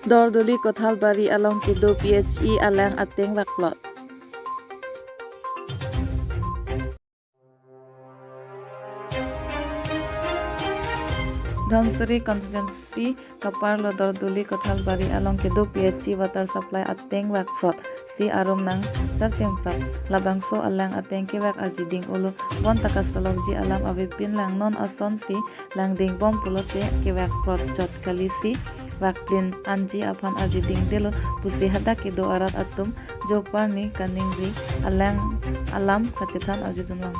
Dordoli Kothalbari along Kido PHE alang ateng lakplot. Dhansari constituency Kaparlo Dordoli Kothalbari along Kido PHE water supply ateng lakplot. Si arum nang charsimprap labangso alang ateng kiwak ajiding ulu bon takasalogji alam abipin lang non ason si lang ding bom pulote kiwak prot jot kalisi wakplin anji apan ajiding dilo pusi hada kido arat atum jo parni kaningri alang alam kacitan ajidun lang.